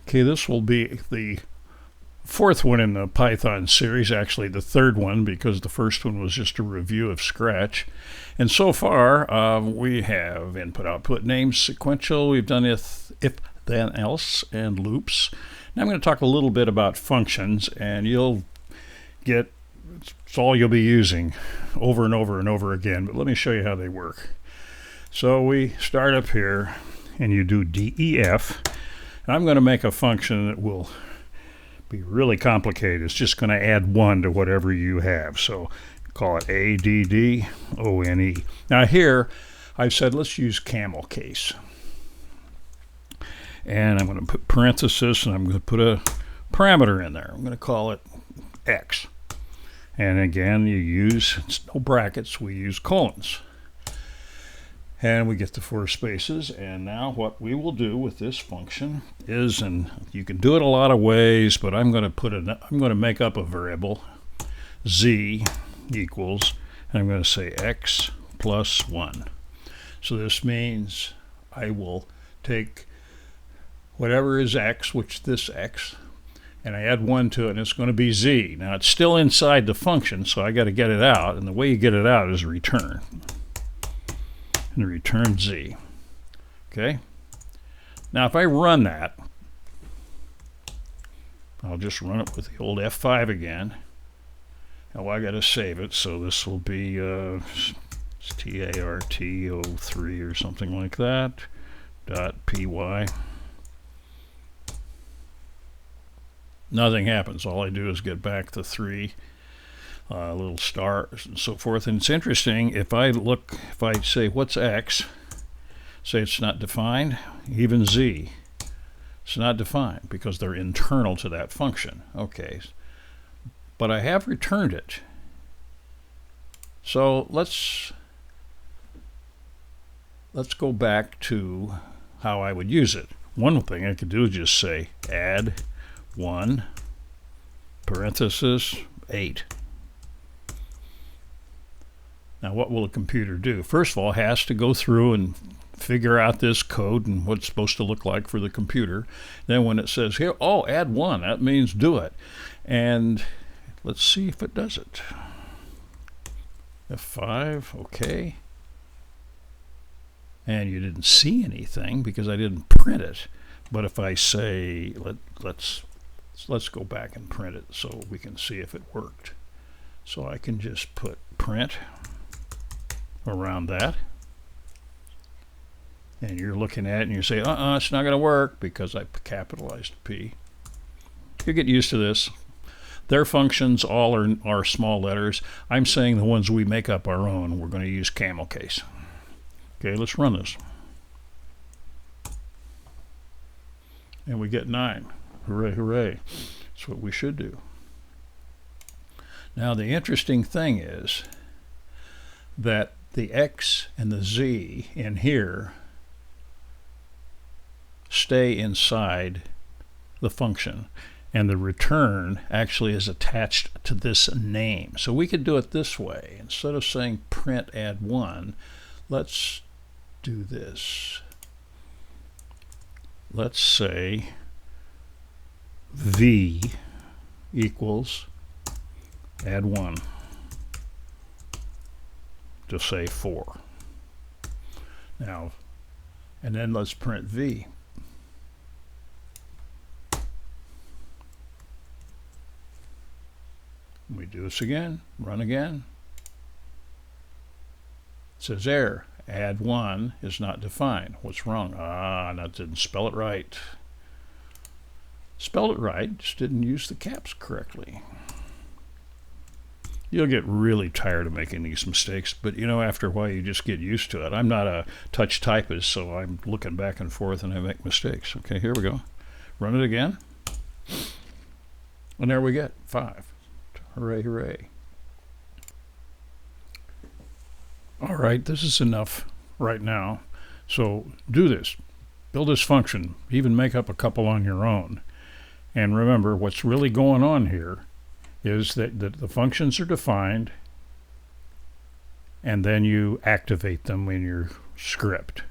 Okay, this will be the fourth one in the Python series, actually the third one, because the first one was just a review of Scratch. And so far, we have input, output, names, sequential. We've done if, then, else, and loops. Now I'm going to talk a little bit about functions, and you'll get, it's all you'll be using over and over and over again, but let me show you how they work. So we start up here, and you do def, and I'm going to make a function that will be really complicated. It's just going to add 1 to whatever you have. So call it addone. Now here, I've said let's use camel case. And I'm going to put parenthesis, and I'm going to put a parameter in there. I'm going to call it x. And again, you use, it's no brackets, we use colons. And we get the 4 spaces. And now what we will do with this function is, and you can do it a lot of ways, but I'm going to make up a variable, z equals, and I'm going to say x plus 1. So this means I will take whatever is x, which this x, and I add 1 to it, and it's going to be z. Now it's still inside the function, so I got to get it out, and the way you get it out is return. And return z. Okay? Now if I run that, I'll just run it with the old F5 again. Now I got to save it, so this will be TART03 or something like that. .py. Nothing happens. All I do is get back the 3 little stars and so forth. And it's interesting, if I say what's x, say it's not defined, even z, it's not defined because they're internal to that function. Okay, but I have returned it. So let's go back to how I would use it. One thing I could do is just say add 1 parenthesis 8. Now what will a computer do? First of all, it has to go through and figure out this code and what it's supposed to look like for the computer. Then when it says here, oh, add 1, that means do it. And let's see if it does it. F5, okay. And you didn't see anything because I didn't print it. But if I say, let's go back and print it so we can see if it worked. So I can just put print around that. And you're looking at it and you say, it's not going to work because I capitalized P. You get used to this. Their functions all are small letters. I'm saying the ones we make up our own, we're going to use camel case. Okay, let's run this. And we get 9. Hooray, hooray. That's what we should do. Now the interesting thing is that the x and the z in here stay inside the function, and the return actually is attached to this name. So we could do it this way. Instead of saying print add 1, let's do this. Let's say v equals add 1 to say 4. Now, and then let's print v. We do this again, run again. It says error, add 1 is not defined. What's wrong? That didn't spell it right. Spelled it right, just didn't use the caps correctly. You'll get really tired of making these mistakes, but you know, after a while you just get used to it. I'm not a touch typist, so I'm looking back and forth and I make mistakes. Okay, here we go. Run it again. And there we get 5. Hooray, hooray. All right, this is enough right now. So do this. Build this function. Even make up a couple on your own. And remember, what's really going on here is that the functions are defined and then you activate them in your script.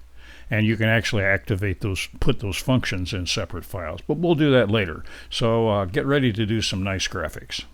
and you can actually activate those, put those functions in separate files. But we'll do that later. So get ready to do some nice graphics.